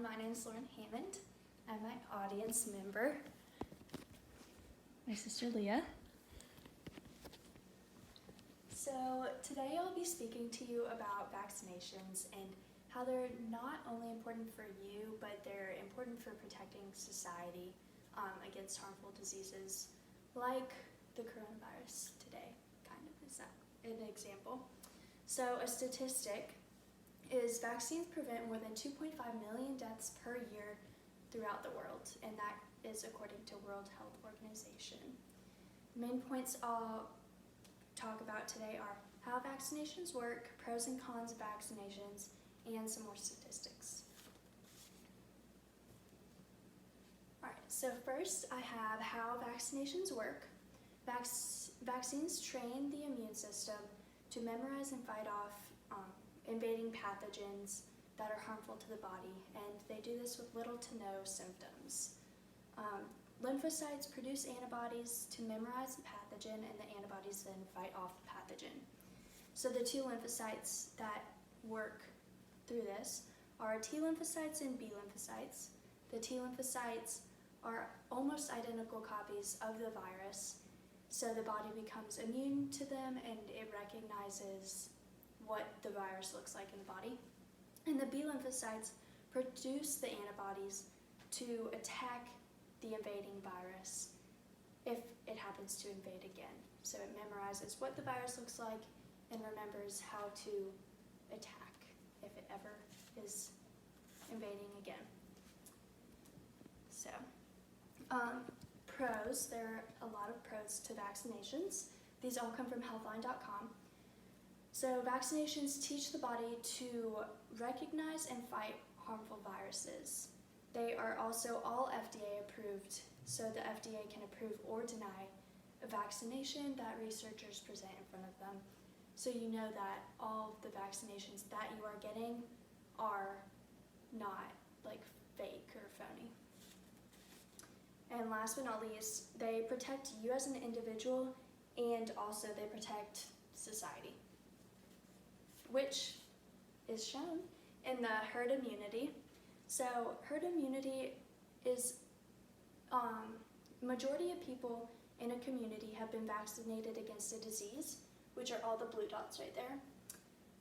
my name is Hammond. I'm my audience member. My sister Leah. So today I'll be speaking to you about vaccinations and how they're not only important for you, but they're important for protecting society against harmful diseases like the coronavirus today, kind of is an example. So a statistic is vaccines prevent more than 2.5 million deaths per year throughout the world, and that is according to World Health Organization. The main points I'll talk about today are how vaccinations work, pros and cons of vaccinations, and some more statistics. Alright, so first I have how vaccinations work. Vaccines train the immune system to memorize and fight off invading pathogens that are harmful to the body, and they do this with little to no symptoms. Lymphocytes produce antibodies to memorize the pathogen, and the antibodies then fight off the pathogen. So the two lymphocytes that work through this are T lymphocytes and B lymphocytes. The T lymphocytes are almost identical copies of the virus, so the body becomes immune to them and it recognizes what the virus looks like in the body. And the B lymphocytes produce the antibodies to attack the invading virus if it happens to invade again. So it memorizes what the virus looks like and remembers how to attack if it ever is invading again. So, pros, there are a lot of pros to vaccinations. These all come from healthline.com. So vaccinations teach the body to recognize and fight harmful viruses. They are also all FDA approved, so the FDA can approve or deny a vaccination that researchers present in front of them. So you know that all of the vaccinations that you are getting are not like fake or phony. And last but not least, they protect you as an individual, and also they protect society, which is shown in the herd immunity. So herd immunity is majority of people in a community have been vaccinated against a disease, which are all the blue dots right there.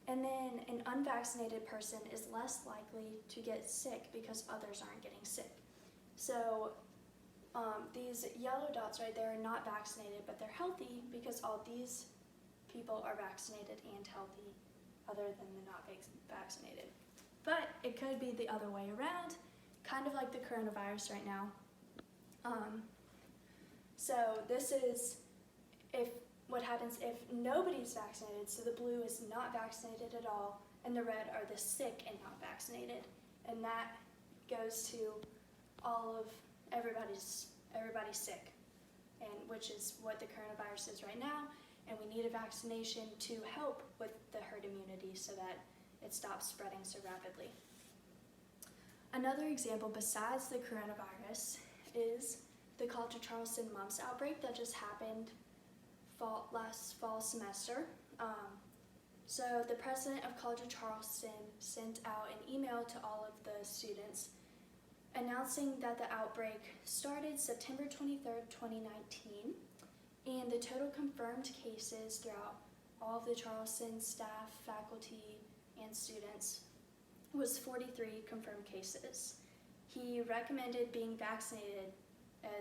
And then an unvaccinated person is less likely to get sick because others aren't getting sick. So these yellow dots right there are not vaccinated, but they're healthy because all these people are vaccinated and healthy, other than the not vaccinated. But it could be the other way around, kind of like the coronavirus right now. So this is what happens if nobody's vaccinated, so the blue is not vaccinated at all, and the red are the sick and not vaccinated. And that goes to all of everybody's sick, and which is what the coronavirus is right now. And we need a vaccination to help with the herd immunity so that it stops spreading so rapidly. Another example besides the coronavirus is the College of Charleston mumps outbreak that just happened last fall semester. So the president of College of Charleston sent out an email to all of the students announcing that the outbreak started September 23rd, 2019. And the total confirmed cases throughout all of the Charleston staff, faculty, and students was 43 confirmed cases. He recommended being vaccinated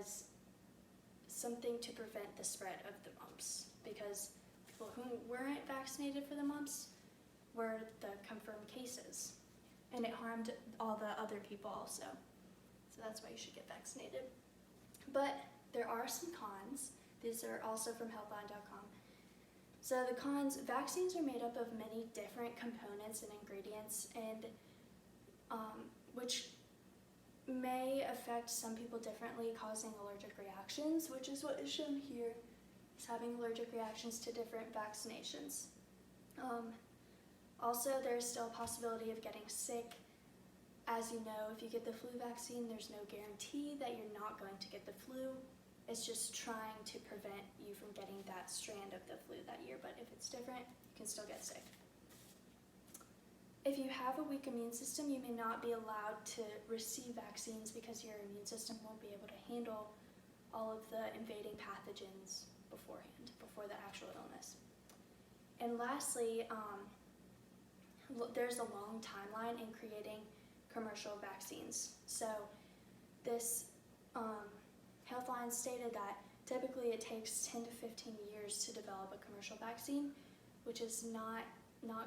as something to prevent the spread of the mumps, because people who weren't vaccinated for the mumps were the confirmed cases, and it harmed all the other people also. So that's why you should get vaccinated. But there are some cons. These are also from healthline.com. So the cons, vaccines are made up of many different components and ingredients, and which may affect some people differently, causing allergic reactions, which is what is shown here, is having allergic reactions to different vaccinations. Also, there's still a possibility of getting sick. As you know, if you get the flu vaccine, there's no guarantee that you're not going to get the flu. It's just trying to prevent you from getting that strand of the flu that year, but if it's different, you can still get sick. if you have a weak immune system, you may not be allowed to receive vaccines because your immune system won't be able to handle all of the invading pathogens beforehand, before the actual illness. And lastly, there's a long timeline in creating commercial vaccines. So this Healthline stated that typically it takes 10 to 15 years to develop a commercial vaccine, which is not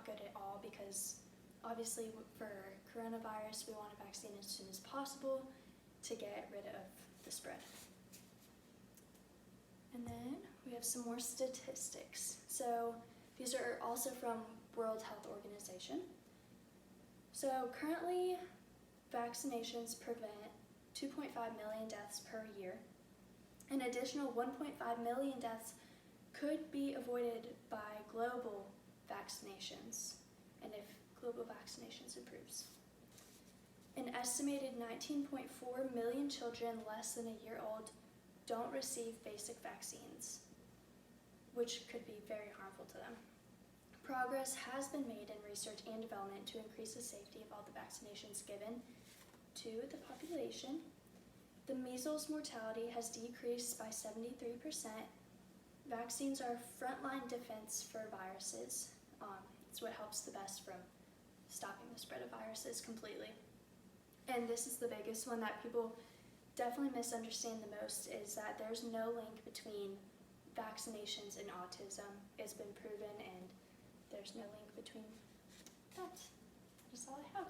good at all, because obviously for coronavirus we want a vaccine as soon as possible to get rid of the spread. And then we have some more statistics. So these are also from World Health Organization. So currently vaccinations prevent 2.5 million deaths per year. An additional 1.5 million deaths could be avoided by global vaccinations, and if global vaccinations improves. An estimated 19.4 million children less than a year old don't receive basic vaccines, which could be very harmful to them. Progress has been made in research and development to increase the safety of all the vaccinations given to the population. The measles mortality has decreased by 73%. Vaccines are frontline defense for viruses. It's what helps the best from stopping the spread of viruses completely. And this is the biggest one that people definitely misunderstand the most, is that there's no link between vaccinations and autism. It's been proven, and there's no link between that. That's all I have.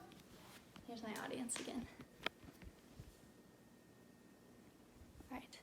Here's my audience again. All right.